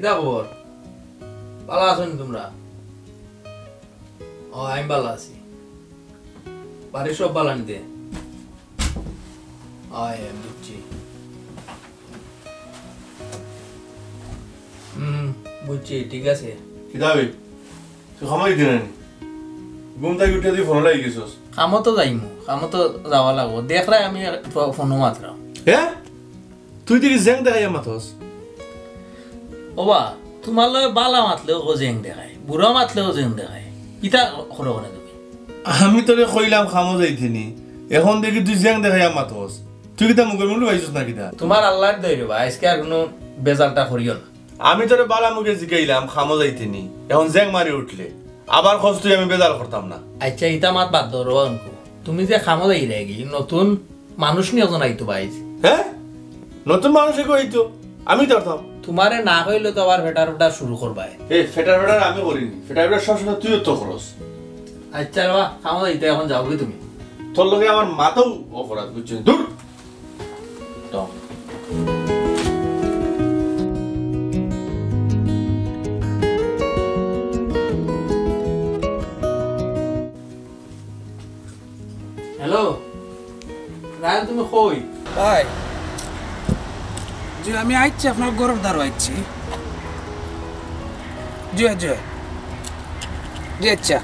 কিতা খবর ভালো আছো নি তোমরা ও আমি ভালো আছি বাড়ির সব ভালো নিতে বুঝছি বুঝছি ঠিক আছে কিতাবে তুই সময় দিন ঘুম থেকে উঠে তুই ফোন লাগি গেছস কামো তো যাইমু কামো তো যাওয়া লাগবো দেখলাই আমি ফোনও মাত্রাম হ্যাঁ তুই দেখি জেং দেখাই মাথস ওবা তোমার লগে বালা মাতলেও জেং দেখায় বুড়া মাতলেও জেং দেখায় ইটা করো না তুমি আমি তোরে কইলাম খামো যাইতেনি এখন দেখি তুই জেং দেখাই মাথস তুই কিতা মুখের মুলু পাইছস না কিতা তোমার আল্লাহর দই রে ভাই আজকে আর কোনো বেজালটা করিও না আমি তোরে বালা মুখে জিগাইলাম খামো যাইতেনি এখন জেং মারি উঠলে আবার খোঁজ তুই আমি বেজাল করতাম না আচ্ছা ইটা মাত বাদ ধরো অঙ্কু তুমি যে খামো যাই রেগি নতুন মানুষ নিয়ে আইতো ভাই হ্যাঁ নতুন মানুষ কইতো আমি ধরতাম তোমারে না কইলে তো আবার ফেটার শুরু করবাই এই ফেটার আমি করিনি ফেটার সবসময় তুইও তো খরচ আচ্ছা বাবা খামো যাইতে এখন যাও কি তুমি তোর লগে আমার মাথাও অপরাধ বুঝছিস দূর হ্যালো রায়ন তুমি কই ভাই জি আমি আইছি আপনার গরুর দ্বারা আইছি জি জি জি আচ্ছা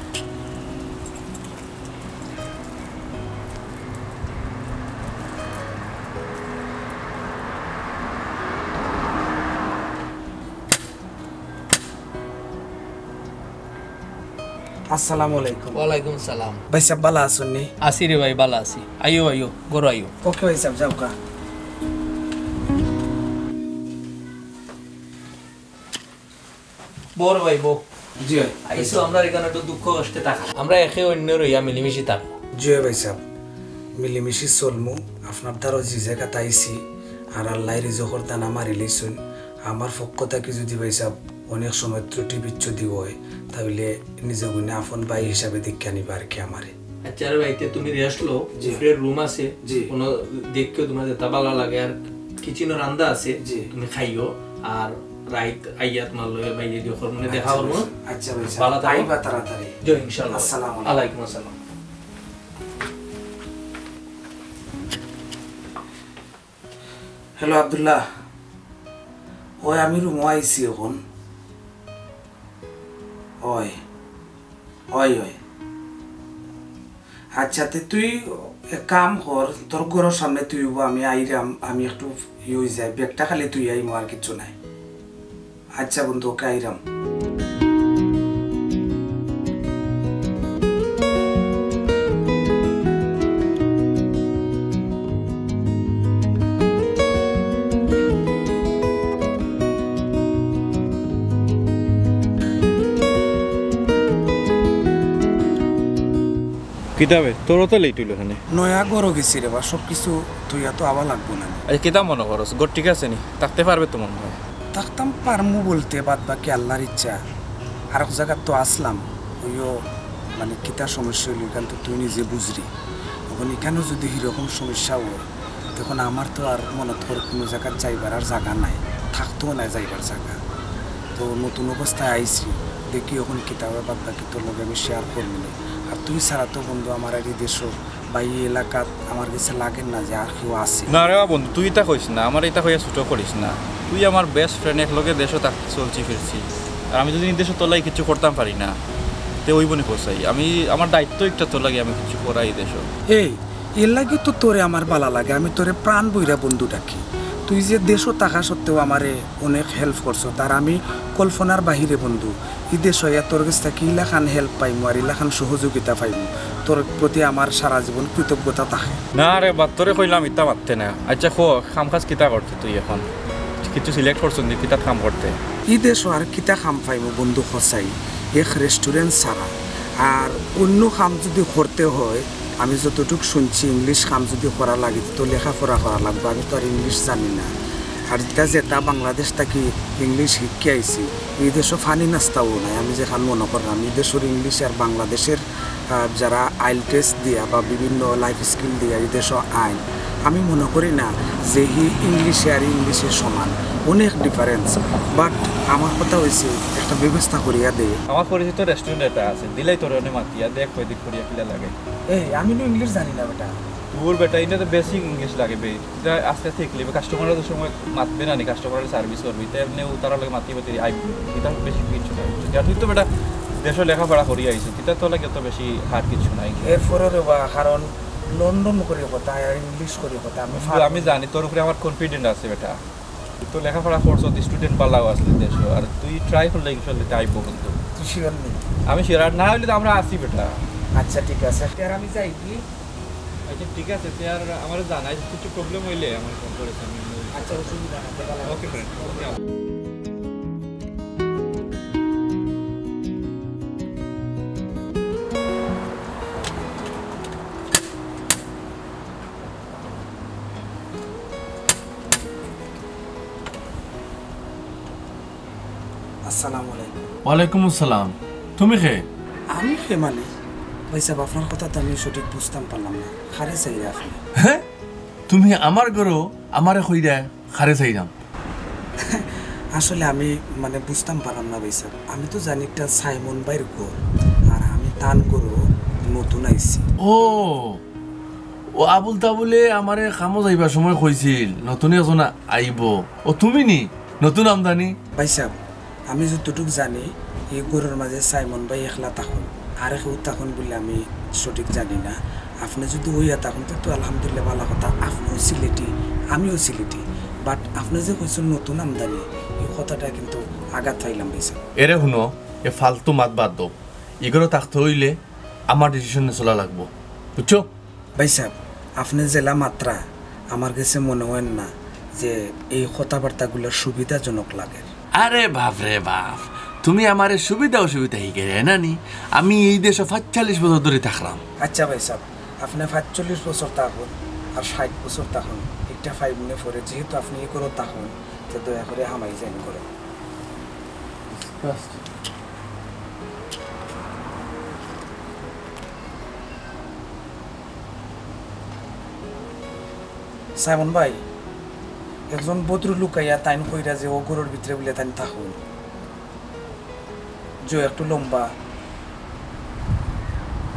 আসসালামু আলাইকুম ওয়ালাইকুম সালাম ভাই সাহেব ভালো আছেন নি আসি রে ভাই ভালো আছি আইও আইও গরু আইও ওকে ভাই সাহেব যাও কা বড় ভাই বো জি আইসো আমরা এখানে একটু দুঃখ কষ্টে থাকা আমরা একে অন্য রইয়া মিলিমিশি থাকবো জি ভাই সাহেব মিলিমিশি চলমু আপনার দ্বারা যে জায়গাতে আইছি আর আল্লাহ রিজকর দানা মারি লইছুন আমার পক্ষ থেকে যদি ভাই সাহেব অনেক সময় ত্রুটি বিচ্ছুতি হয় তাহলে নিজে গুণে আপন ভাই হিসাবে দীক্ষা নিবা আর কি আমারে আচ্ছা রে ভাই তুমি রেস্ট লো ফ্রের রুম আছে কোনো দেখকেও তোমার যেটা ভালো লাগে আর কিচেনও রান্দা আছে তুমি খাইও আর রাইট আইয়া তোমার লয়ে ভাই এই দেখো মনে দেখা করব আচ্ছা ভাই ভালো আইবা তাড়াতাড়ি জয় ইনশাআল্লাহ আসসালামু আলাইকুম আসসালাম হ্যালো আব্দুল্লাহ ওই আমি রুম আইছি এখন ওই ওই ওই আচ্ছা তুই এক কাম কর তোর ঘরের সামনে তুই আমি আইরাম আমি একটু হয়ে যাই ব্যাগটা খালি তুই আইমো আর কিছু নাই আচ্ছা বন্ধু ওকে আইরাম কিতাবে তোরও তো লেট হইল এখানে নয়া গরো গেছি রে বা সব কিছু তুই এত আবার লাগবো না আচ্ছা কিতাব মনে করস গোট ঠিক আছে নি থাকতে পারবে তো মনে হয় থাকতাম পারমু বলতে বাদ বাকি আল্লাহর ইচ্ছা আর এক জায়গা তো আসলাম ওইও মানে কিতা সমস্যা হইল এখান তো তুই নিজে বুঝলি এখন এখানেও যদি এরকম সমস্যা হয় তখন আমার তো আর মনে তোর কোনো জায়গায় যাইবার আর জায়গা নাই থাকতেও নাই যাইবার জায়গা তো নতুন অবস্থায় আইছি দেখি এখন কিতাবের বাদ বাকি তোর লগে আমি শেয়ার করবি না আর তুই ছাড়া তো বন্ধু আমার এই দেশও বা এই এলাকাত আমার কাছে লাগেন না যে আর কেউ আছে না রে বন্ধু তুই এটা কইস না আমার এটা হইয়া ছুটো করিস না তুই আমার বেস্ট ফ্রেন্ড একলগে দেশও থাকতে চলছি ফিরছি আর আমি যদি দেশে তোলাই কিছু করতাম পারি না তে ওই বনে কোসাই আমি আমার দায়িত্ব একটা তোর লাগে আমি কিছু করাই দেশও এই এর লাগে তো তোরে আমার ভালো লাগে আমি তোরে প্রাণ বইরা বন্ধু ডাকি তুই যে দেশও থাকা সত্ত্বেও আমারে অনেক হেল্প করছো তার আমি কল্পনার বাহিরে বন্ধু এই দেশ হইয়া তোর কাছ থেকে ইলাখান হেল্প পাইমু আর ইলাখান সহযোগিতা পাইমু তোর প্রতি আমার সারা জীবন কৃতজ্ঞতা থাকে না রে বাদ তোরে কইলাম ইতা মারতে না আচ্ছা খো খাম খাস কিতা করতে তুই এখন কিছু সিলেক্ট করছ নি কিতা কাম করতে এই দেশ আর কিতা খাম পাইমু বন্ধু খসাই এক রেস্টুরেন্ট ছাড়া আর অন্য কাম যদি করতে হয় আমি যতটুকু শুনছি ইংলিশ কাম যদি করা লাগে তো লেখাপড়া করা লাগবে আমি তো আর ইংলিশ জানি না আর যেটা বাংলাদেশ থেকে ইংলিশ শিখে আইছি এই দেশও ফানি নাস্তাও নাই আমি যেখান মনে করলাম এই দেশের ইংলিশ আর বাংলাদেশের যারা আইল টেস্ট দিয়া বা বিভিন্ন লাইফ স্কিল দিয়া এই দেশও আইন আমি মনে করি না যে ইংলিশে আর ইংলিশের সমান, অনেক ডিফারেন্স। বাট আমার কথা হয়েছে একটা ব্যবস্থা করিয়া দে। আমার পরিচিত রেস্টুরেন্ট এটা আছে, দিলাই তোর অনেক মাতিয়া দেখ কই দিক করিয়া কিলা লাগে। এই আমি তো ইংলিশ জানি না বেটা। তোর বেটা এটা তো বেসিক ইংলিশ লাগে বে, এটা আস্তে আস্তে শিখলে কাস্টমারের তো সময় মাতবে না নি, কাস্টমারের সার্ভিস করবি তাই এমনি তারা লাগে মাতি মাতি আইবি, এটা বেশি কিছু নাই। তুই তো বেটা দেশে লেখাপড়া করি আইছিস, এটা তো লাগে তো বেশি হার কিছু নাই। এরপরে বা কারণ লন্ডন করে কথা আর ইংলিশ করে কথা আমি জানি তোর উপরে আমার কনফিডেন্ট আছে বেটা, তো লেখাপড়া করছো, স্টুডেন্ট পালাও আসলে দেশ, আর তুই ট্রাই করলে ইনশাল্লাহ আইবো। কিন্তু তুই শিওর নেই? আমি শিওর, আর না হলে তো আমরা আসি বেটা। আচ্ছা ঠিক আছে, আর আমি যাই কি? আচ্ছা ঠিক আছে, তুই আর আমার জানাই কিছু প্রবলেম হইলে আমার ফোন করেছে। আমি আচ্ছা অসুবিধা না, ওকে ফ্রেন্ড, ওকে। আসসালামু আলাইকুম। ওয়ালাইকুম আসসালাম। তুমি খে? আমি খে মানে ভাই সাহেব, আপনার কথা তো আমি সঠিক বুঝতাম পারলাম না। খারে চাই আপনি? হ্যাঁ, তুমি আমার ঘরও আমারে কইরা খারে চাইলাম? আসলে আমি মানে বুঝতাম পারলাম না ভাই সাহেব। আমি তো জানি একটা সাইমন ভাইয়ের ঘর, আর আমি তান করো নতুন আইছি। ও ও আবুল তাবুলে আমারে কামো যাইবার সময় কইছিল নতুন এজন আইব। ও তুমি নি নতুন আমদানি? ভাই সাহেব আমি যতটুকু জানি এই ঘরের মাঝে সাইমন ভাই একলা থাকুন, আর কেউ থাকুন বলে আমি সঠিক জানি না। আপনি যদি ওইয়া থাকুন তো আলহামদুলিল্লাহ ভালো কথা। আপনিও সিলেটি, আমিও সিলেটি, বাট আপনি যে কইছেন নতুন আমদানি, এই কথাটা কিন্তু আঘাত পাইলাম ভাই সাহেব। এরে শুনো, এ ফালতু মাত বাদ দাও। এগুলো থাকতে হইলে আমার ডিসিশনে চলা লাগবো, বুঝছো? ভাই সাহেব আপনি জেলা মাত্রা আমার কাছে মনে হয় না যে এই কথাবার্তাগুলো সুবিধাজনক লাগে। আরে বাপ রে বাপ, তুমি আমারে সুবিধা অসুবিধা হিকে নানি। আমি এই দেশে ৪৫ বছর ধরে থাকলাম। আচ্ছা ভাই সাহেব আপনি ৪৫ বছর থাকুন আর ৬০ বছর থাকুন, একটা 5 মনে পড়ে, যেহেতু আপনি এই করে থাকুন তো দয়া করে হামাই জয়েন করুন। সাইমন ভাই, একজন বদ্রু লুকাইয়া তাইন কইরা যে ও ঘরের ভিতরে বলে তাইন থাকুন, যে একটু লম্বা।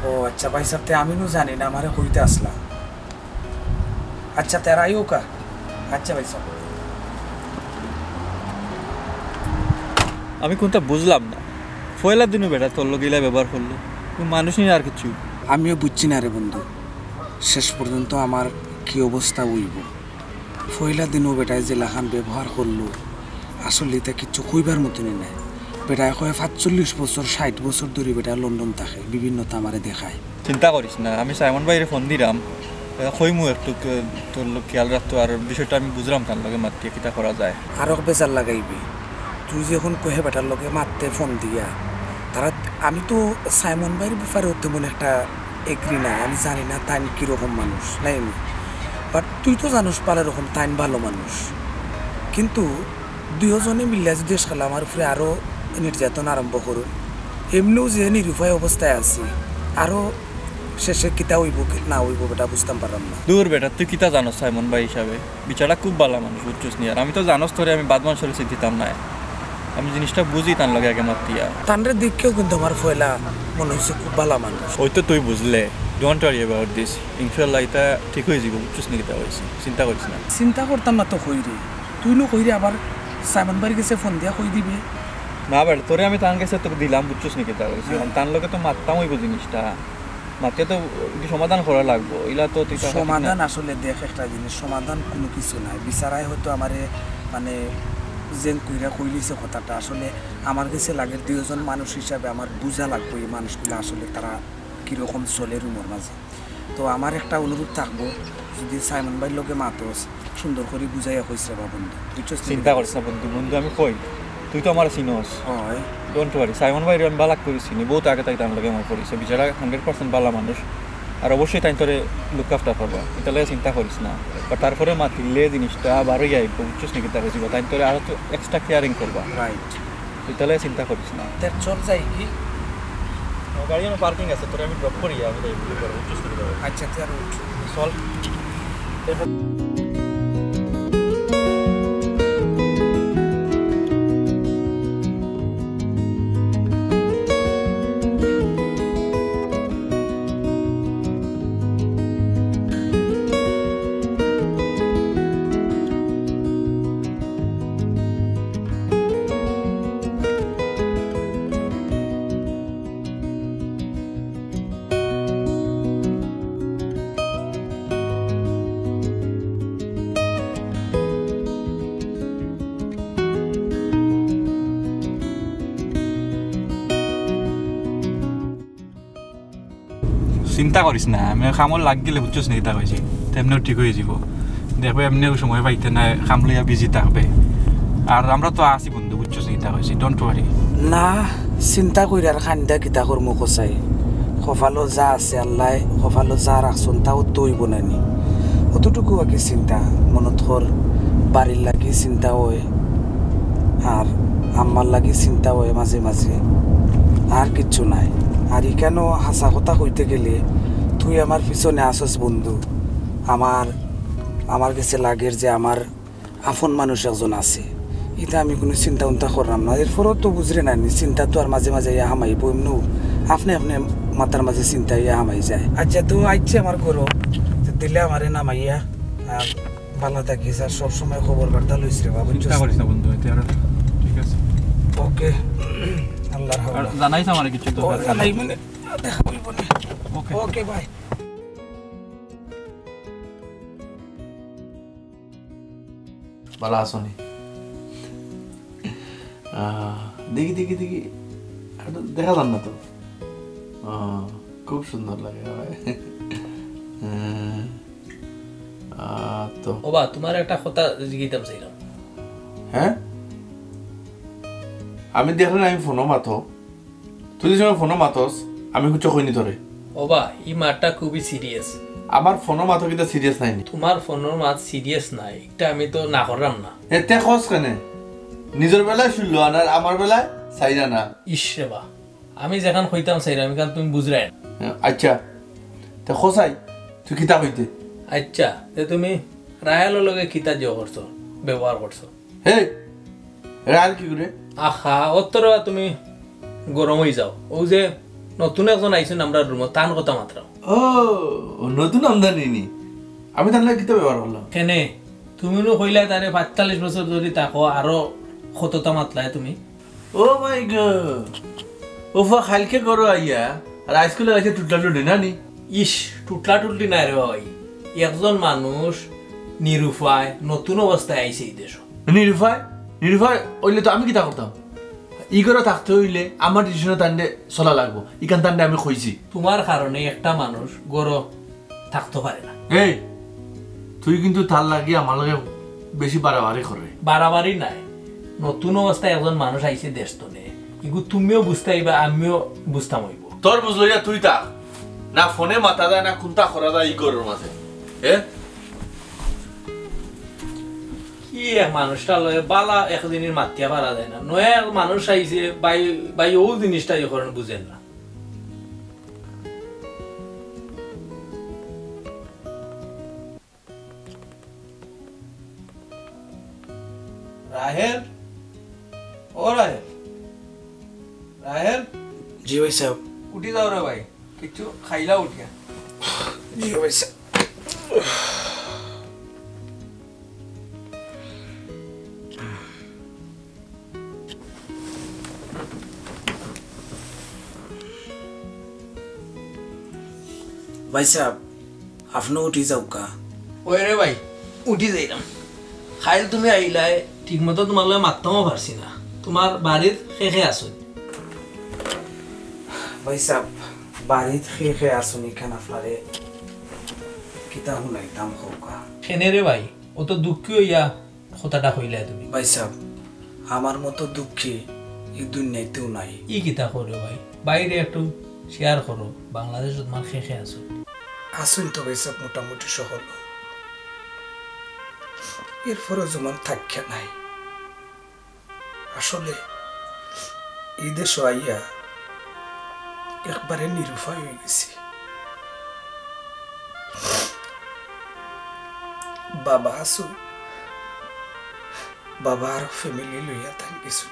ও আচ্ছা ভাই সাহেব, আমি নো জানি না, আমারে কইতে আসলা। আচ্ছা তেরা আইও কা? আচ্ছা ভাই সাহেব। আমি কোনটা বুঝলাম না, ফয়লা দিনও বেটা তোর লগিলা ব্যবহার করলো, মানুষ নিয়ে আর কিছু। আমিও বুঝছি না রে বন্ধু, শেষ পর্যন্ত আমার কি অবস্থা হইব। ফয়লা দিনও বেটায় যে লাখান ব্যবহার করলো, আসলে এটা কিচ্ছু কইবার মতনই নাই। বেটায় কয় ৪৫ বছর ৬০ বছর ধরে বেটা লন্ডন থাকে, বিভিন্ন তামারে দেখায়। চিন্তা করিস না, আমি সাইমন ভাইয়ের ফোন দিলাম, কইমু একটু তোর লোক খেয়াল রাখতো, আর বিষয়টা আমি বুঝলাম তার লগে মাতিয়ে কিটা করা যায়। আরও বেজার লাগাইবি তুই যখন কহে বেটার লগে মারতে ফোন দিয়া তারা। আমি তো সাইমন ভাইয়ের ব্যাপারে তেমন একটা এগ্রি না, আমি জানি না তাই কীরকম মানুষ নাই, বাট তুই তো জানোস পালে রকম তাইন ভালো মানুষ। কিন্তু দুজনে মিলিয়া যদি খেলা আমার উপরে আরও নির্যাতন আরম্ভ করুন, এমনিও যে নিরুপায় অবস্থায় আছি, আরও শেষে কিতা হইব না হইব বেটা বুঝতাম পারলাম না। দূর বেটা, তুই কিতা জানোস সাইমন ভাই হিসাবে, বিচারা খুব ভালো মানুষ, বুঝছিস নি? আর আমি তো জানোস তোরে আমি বাদ মানুষের চিন্তিতাম না, আমি জিনিসটা বুঝি তার লগে আগে মাতিয়া। তানরে দেখেও কিন্তু আমার ফয়লা মনে হচ্ছে খুব ভালো মানুষ। ওই তো তুই বুঝলে, ডোন্ট ওয়ারি অ্যাবাউট দিস, ইনশাআল্লাহ এটা ঠিক হয়ে যাব, বুঝছিস নি? কিতা হয়েছে চিন্তা করিস না। চিন্তা করতাম না তো কইরে, তুই নো কইরে আবার সাইমন ভাইয়ের কাছে ফোন দিয়া কই দিবি না বেটা, তোরে আমি তার কাছে তোকে দিলাম, বুঝছিস নি? কিতা হয়েছে তার লগে তো মারতাম হইব জিনিসটা, মাতিয়ে তো সমাধান করা লাগবো। এলা তো তুই সমাধান আসলে দেখ একটা জিনিস, সমাধান কোনো কিছু নাই। বিচারাই হয়তো আমারে মানে যেন কইরা কইলিছে কথাটা, আসলে আমার কাছে লাগে দুজন মানুষ হিসাবে আমার বোঝা লাগবে এই মানুষগুলো আসলে তারা কীরকম চলে রুমের মাঝে। তো আমার একটা অনুরোধ থাকবো, যদি সাইমন ভাইয়ের লোকে মাতোস সুন্দর করে বুঝাইয়া কইছে বা বন্ধু, বুঝছো? চিন্তা করিস না বন্ধু, বন্ধু আমি কই, তুই তো আমার চিনোস। হয় ডোন্ট ওয়ারি, সাইমন ভাই আমি বালাক করেছি নি, বহুত আগে তাই তার লগে আমার করেছে, বিচারা 100% ভালো মানুষ, আর অবশ্যই তাই তোরে লুক আফটার করবা, এটা লাগে চিন্তা করিস না। বা তারপরে মাতিলে জিনিসটা আবারই আইব, বুঝছিস নাকি? তার হয়েছিল তাই তোরে আরো তো এক্সট্রা কেয়ারিং করবা, রাইট? এটা লাগে চিন্তা করিস না। তার চল যাই কি? গাড়ি পার্কিং আছে, তোরে আমি ড্রপ করি, আমি বুঝছিস? আচ্ছা তার উঠ চল। চিন্তা করিস না, আমি কামত লাগ গেলে বুঝছিস না এটা কইছি তেমনিও ঠিক হয়ে যাব। দেখবে এমনিও সময় পাইতে না, কাম লইয়া বিজি থাকবে। আর আমরা তো আছি বন্ধু, বুঝছিস না এটা কইছি, ডোন্ট ওয়ারি। না চিন্তা কইরা আর খান্দা কিতা করমু কসাই, কপালো যা আছে আল্লাহ কপালো যা রাখছন তাও তৈব নানি। অতটুকু বাকি চিন্তা মনত কর, বাড়ির লাগি চিন্তা হয় আর আম্মার লাগি চিন্তা হয় মাঝে মাঝে, আর কিচ্ছু নাই। আর এখানেও হাসা কথা কইতে গেলে তুই আমার পিছনে আসস বন্ধু। আমার কাছে লাগের যে আমার আপন মানুষ একজন আছে, এটা আমি কোনো চিন্তা উন্তা করলাম না। এরপরও তো বুঝরে নানি, চিন্তা তো আর মাঝে মাঝে ইয়া হামাইব, এমনিও আপনি মাথার মাঝে চিন্তা ইয়া হামাই যায়। আচ্ছা তো আইছে আমার করো দিলে আমারে নামাইয়া আর ভালো থাকিস, আর সবসময় খবর বার্তা লইস রে বাবু। চিন্তা করিস না বন্ধু, ঠিক আছে ওকে। আল্লাহর হাওলা জানাইছ আমারে কিছু তো জানাই মানে দেখা হইব না। ওকে ওকে বাই। ভালো আসনি? দেখি দেখি দেখি দেখা যান না তো, খুব সুন্দর লাগে তো। ওবা তোমার একটা কথা জিজ্ঞাসা চাইলাম। হ্যাঁ আমি দেখলেন আমি ফোনও মাথো, তুই যে সময় ফোনও মাথস আমি কিছু কইনি তোরে। ওবা এই মাঠটা খুবই সিরিয়াস। আমার ফোনও মাথো কিন্তু সিরিয়াস নাইনি। তোমার ফোনের মাত সিরিয়াস নাই, এটা আমি তো না করলাম না। এতে খোঁজ কেনে নিজের বেলায় শুনলো আর আমার বেলায় চাইরা না। ইসরে বা আমি যেখান কইতাম চাইলাম কারণ তুমি বুঝলাই না। আচ্ছা তা খোঁজাই তুই কিতা কইতে? আচ্ছা তুমি রায়ালের লগে কিতা জিও করছো, ব্যবহার করছো? হে রায়াল কি করে? আহা অত্তর তুমি গরম হয়ে যাও। ও যে নতুন একজন আইছেন আমরা রুমত, তান কথা মাত্র। ও নতুন আমদানি নি, আমি তাহলে কিতা ব্যবহার করলাম কেনে? তুমি নো কইলা তারে ৪৫ বছর ধরে তাকো আরো কতটা মাতলাই তুমি। ও মাই গড, ওফা খালকে করো আইয়া আর আইস্কুলে আছে টুটলা টুটি না নি? ইস টুটলা টুটলি নাই রে ভাই, একজন মানুষ নিরুপায় নতুন অবস্থায় আইছে এই দেশ। নিরুপায় নিরুপায় হইলে তো আমি কিতা করতাম? ই করে থাকতে হইলে আমার ডিসিশনে তান্ডে চলা লাগবো, ইখান তান্ডে আমি কইছি। তোমার কারণে একটা মানুষ গড় থাকতে পারে না। এই তুই কিন্তু তার লাগি আমার লগে বেশি বাড়াবাড়ি করে। বাড়াবাড়ি নাই, নতুন অবস্থায় একজন মানুষ আইছে দেশ তো নে, ইগু তুমিও বুঝতে হইবা আমিও বুঝতাম হইব। তোর বুঝলইয়া তুই তা না ফোনে মাথা যায় না কোনটা করা যায় ই করার মাঝে। কি মানুষটা লয় বালা একদিনের মাতিয়া পারা যায় না, নয়া মানুষ আইছে বাই বাই ও জিনিসটা যখন বুঝেন না। রাহেল ও রাহেল, রাহেল। জি ভাই সাহেব। উঠি যাও রে ভাই, কিছু খাইলা উঠিয়া। জি ভাই সাহেব। ভাই সাহেব আপনি উঠি যাও কা? ওই রে ভাই উঠি যাইলাম। খাইল তুমি আইলাই ঠিক মতো তোমার লগে মাততামও পারছি না, তোমার বাড়ির শেষে আছো। ভাই সাহেব বাড়িত শেষে আসুন, এখানে আপনারে কিতা শুনাইতাম হোকা। সেনে রে ভাই ও তো দুঃখী হইয়া কথাটা কইলাই তুমি। ভাই সাহেব আমার মতো দুঃখী এই দুনিয়াতেও নাই। ই কিতা করো ভাই, বাইরে একটু শেয়ার করো, বাংলাদেশ তোমার শেষে আছো। আসুন তো ভাই সাহেব মোটামুটি সহল, এরপরও যেমন থাকা নাই। আসলে এই দেশ আইয়া একবারে নিরুপায় হয়ে গেছি। বাবা আসু বাবা আর ফ্যামিলি লইয়া থান কিছু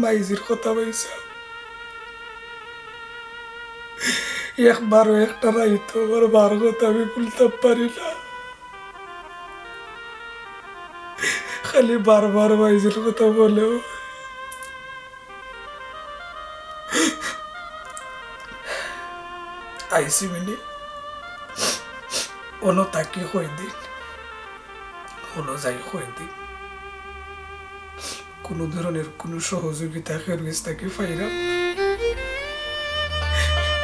মাইজির কথা বলছা একবারও একটা রাইতো আমার বার কথা আমি বলতে পারি না খালি বারবার মাইজির কথা বলেও আইসি মিনি ono তাকি কই দিন ono যাই কই দিন কোনো ধরনের কোনো সহযোগিতা খেরগিস তাকে পাইলাম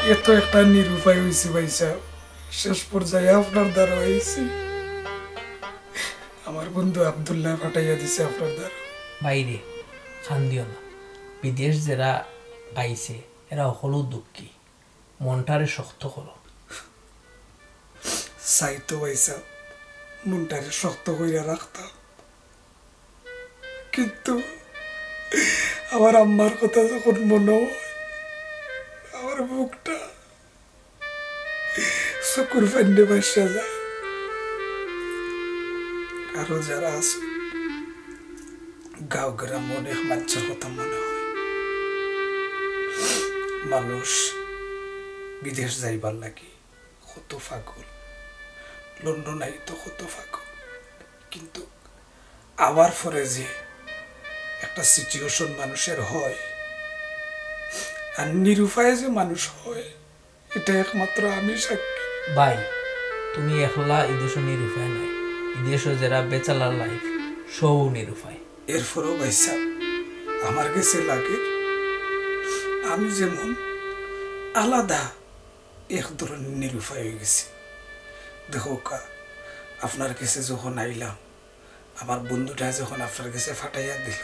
এত একটা নিরুপায় হয়েছে ভাইসা শেষ পর্যায়ে আপনার দ্বারা হয়েছি আমার বন্ধু আব্দুল্লাহ ফাটাইয়া দিছে আপনার দ্বারা বাইরে খান দিও না বিদেশ যারা পাইছে এরা হলো দুঃখী মনটারে শক্ত করো সাইতো ভাইসা মনটারে শক্ত কইরা রাখতাম কিন্তু আমার আম্মার কথা যখন মনে হয় আমার বুকটা চকুর ফান্ডে বাসা যায় আরো যারা আছে গাঁও গ্রাম অনেক মানুষের কথা মনে হয় মানুষ বিদেশ যাইবার লাগি কত পাগল লন্ডন আই তো কত পাগল কিন্তু আবার পরে যে একটা সিচুয়েশন মানুষের হয় আর নিরুপায় যে মানুষ হয় এটা একমাত্র আমি সাক্ষী ভাই তুমি একলা এদেশও নিরুপায় নাই এদেশও যারা বেচালার লাইফ সব নিরুপায় এরপরও ভাইসা আমার কাছে লাগে আমি যেমন আলাদা এক ধরনের নিরুপায় হয়ে গেছি দেখো কা আপনার কাছে যখন আইলাম আমার বন্ধুটা যখন আপনার কাছে ফাটাইয়া দিল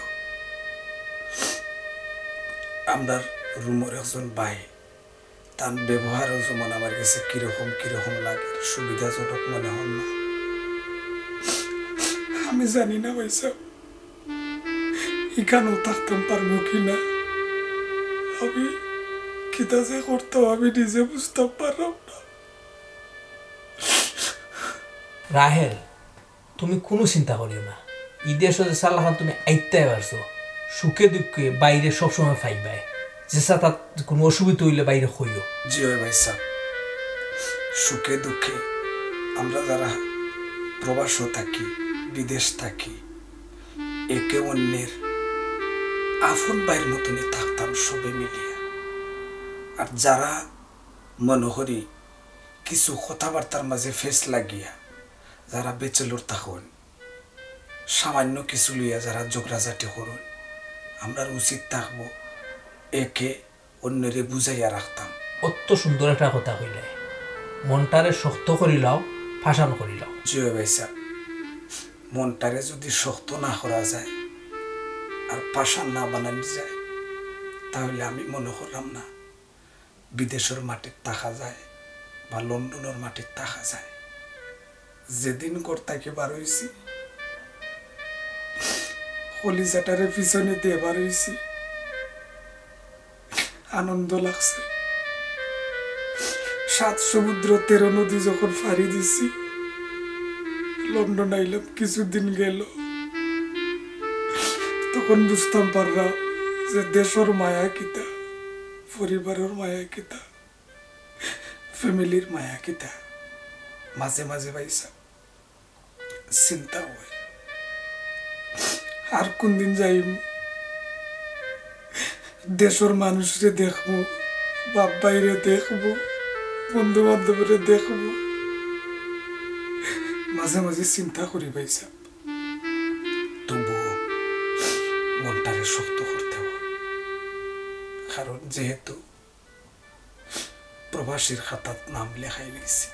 আমরা রুমের একজন ভাই তার ব্যবহারও যেমন আমার কাছে কিরকম কিরকম লাগে সুবিধাজনক মনে হন না আমি জানি না ভাইসা এখানেও থাকতাম পারবো কিনা আমি কিতা যে করতাম আমি নিজে বুঝতে পারলাম না রাহেল তুমি কোনো চিন্তা করিও না ঈদের সাথে সাল্লাহান তুমি আইতে পারছো সুখে দুঃখে বাইরে সবসময় ফাইবাই যে তার কোনো অসুবিধা হইলে বাইরে হইও জি হয় ভাই সাহ সুখে দুঃখে আমরা যারা প্রবাস থাকি বিদেশ থাকি একে অন্যের আপন ভাইয়ের মতনই থাকতাম সবে মিলিয়া আর যারা মনোহরি কিছু কথাবার্তার মাঝে ফেস লাগিয়া যারা বেচেলোর থাকুন সামান্য কিছু লইয়া যারা ঝগড়াঝাটি করুন আমরা উচিত থাকবো একে অন্যরে বুঝাইয়া রাখতাম অত সুন্দর একটা কথা কইলে মনটারে শক্ত করিলাও ফাঁসান করিলাও জয় ভাইসা মনটারে যদি শক্ত না করা যায় আর পাষাণ না বানানো যায় তাহলে আমি মনে করলাম না বিদেশের মাটির থাকা যায় বা লন্ডনের মাটির থাকা যায় যেদিন কর্তাকে বার হয়েছি কলিজাটারে পিছনে দিয়ে বার হয়েছি আনন্দ লাগছে 7 সমুদ্র 13 নদী যখন ফাড়ি দিছি লন্ডন আইলাম কিছুদিন গেল তখন বুঝতাম পারলাম যে দেশের মায়া কিতা পরিবারের মায়া কিতা ফ্যামিলির মায়া কিতা মাঝে মাঝে ভাইসা চিন্তা হয় আর কোন দিন যাইম দেশের মানুষরে দেখবো বাপ ভাইরে দেখবো বন্ধু বান্ধবরে দেখবো মাঝে মাঝে চিন্তা করি ভাইসা তবুও মনটারে শক্ত করতে হয় কারণ যেহেতু প্রবাসীর খাতাত নাম লেখাই নিয়েছি